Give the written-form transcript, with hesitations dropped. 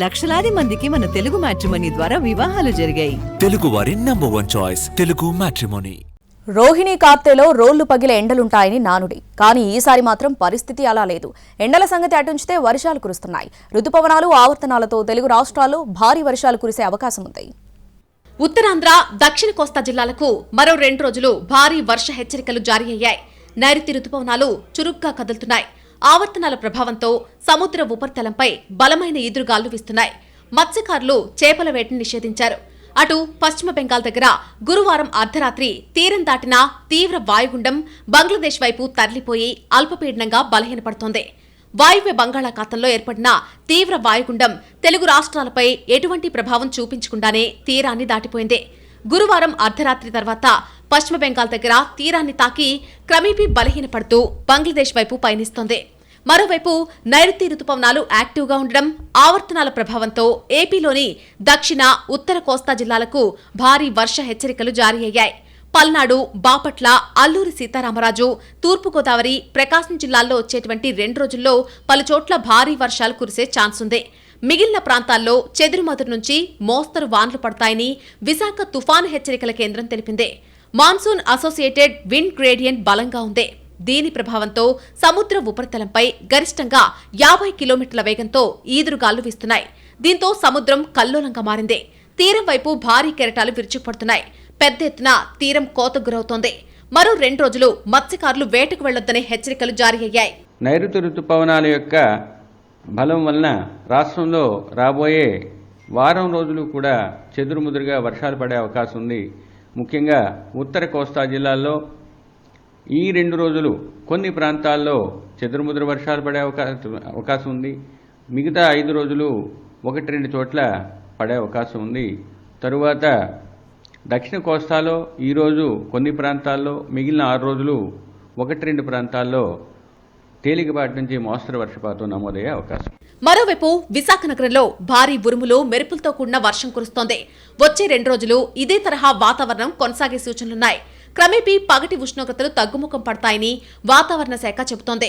లక్షలాది మందికి మన తెలుగు మ్యాట్రిమోనీ ద్వారా వివాహాలు జరిగాయి. తెలుగు వారి number 1 choice Telugu matrimony. Rohini కార్తెలో రోళ్లు పగిలే ఎండలుంటాయని నానుడి. కానీ ఈసారి మాత్రం పరిస్థితి అలా లేదు. ఎండల సంగతి అటుంచితే వర్షాలు కురుస్తున్నాయి. రుతుపవనాలు ఆవర్తనాలతో తెలుగు రాష్ట్రాల్లో భారీ వర్షాలు కురిసే అవకాశం ఉంది. ఉత్తరాంధ్ర, దక్షిణ కోస్తా జిల్లాలకు మరో 2 రోజులు భారీ వర్ష హెచ్చరికలు జారీ అయ్యాయి. నైరుతి రుతుపవనాలు చురుగ్గా కదులుతున్నాయి. ఆవర్తనాల ప్రభావంతో సముద్ర ఉపరితలంపై బలమైన ఈదురుగాలు వీస్తున్నాయి. మత్స్యకారులు చేపల వేటను నిషేధించారు. అటు పశ్చిమ బెంగాల్ దగ్గర గురువారం అర్ధరాత్రి తీరం దాటిన తీవ్ర వాయుగుండం బంగ్లాదేశ్ వైపు తరలిపోయి అల్పపీడనంగా బలహీనపడుతోంది. వాయువ్య బంగాళాఖాతంలో ఏర్పడిన తీవ్ర వాయుగుండం తెలుగు రాష్ట్రాలపై ఎటువంటి ప్రభావం చూపించకుండానే తీరాన్ని దాటిపోయింది. గురువారం అర్ధరాత్రి తర్వాత పశ్చిమ బెంగాల్ దగ్గర తీరాన్ని తాకి క్రమేపీ బలహీనపడుతూ బంగ్లాదేశ్ వైపు పయనిస్తోంది. మరోవైపు నైరుతి రుతుపవనాలు యాక్టివ్గా ఉండడం, ఆవర్తనాల ప్రభావంతో ఏపీలోని దక్షిణ, ఉత్తర కోస్తా జిల్లాలకు భారీ వర్ష హెచ్చరికలు జారీ అయ్యాయి. పల్నాడు, బాపట్ల, అల్లూరి సీతారామరాజు, తూర్పుగోదావరి, ప్రకాశం జిల్లాల్లో వచ్చేటువంటి 2 రోజుల్లో పలుచోట్ల భారీ వర్షాలు కురిసే ఛాన్స్ ఉంది. మిగిలిన ప్రాంతాల్లో చెదురుమదురు నుంచి మోస్తరు వాన్లు పడతాయని విశాఖ తుఫాను హెచ్చరికల కేంద్రం తెలిపింది. మాన్సూన్ అసోసియేటెడ్ విండ్ గ్రేడియంట్ బలంగా ఉంది. దీని ప్రభావంతో సముద్ర ఉపరితలంపై గరిష్టంగా 50 కిలోమీటర్ల వేగంతో ఈదురుగాలు వీస్తున్నాయి. దీంతో సముద్రం కల్లోలంగా మారింది. తీరం వైపు భారీ కెరటాలు విరుచుకుపడుతున్నాయి. పెద్ద ఎత్తున తీరం కోతకు గురవుతోంది. మరో 2 రోజులు మత్స్యకారులు వేటకు వెళ్లొద్దనే హెచ్చరికలు జారీ అయ్యాయి. నైరుతి రుతుపవనాల యొక్క బలం వలన రాష్ట్రంలో రాబోయే వారం రోజులు కూడా చెదురుముదురుగా వర్షాలు పడే అవకాశం ఉంది. ముఖ్యంగా ఉత్తర కోస్తా జిల్లాల్లో ఈ 2 రోజులు కొన్ని ప్రాంతాల్లో చెదురుముదురు వర్షాలు పడే అవకాశం ఉంది. మిగతా 5 రోజులు 1-2 చోట్ల పడే అవకాశం ఉంది. తరువాత దక్షిణ కోస్తాలో ఈరోజు కొన్ని ప్రాంతాల్లో, మిగిలిన 6 రోజులు 1-2 ప్రాంతాల్లో తేలికపాటి నుంచి మోస్తరు వర్షపాతం నమోదయ్యే అవకాశం. మరోవైపు విశాఖ నగరంలో భారీ ఉరుములు, మెరుపులతో కూడిన వర్షం కురుస్తోంది. వచ్చే 2 రోజులు ఇదే తరహా వాతావరణం కొనసాగే సూచనలున్నాయి. క్రమేపీ పగటి ఉష్ణోగ్రతలు తగ్గుముఖం పడతాయని వాతావరణ శాఖ చెబుతోంది.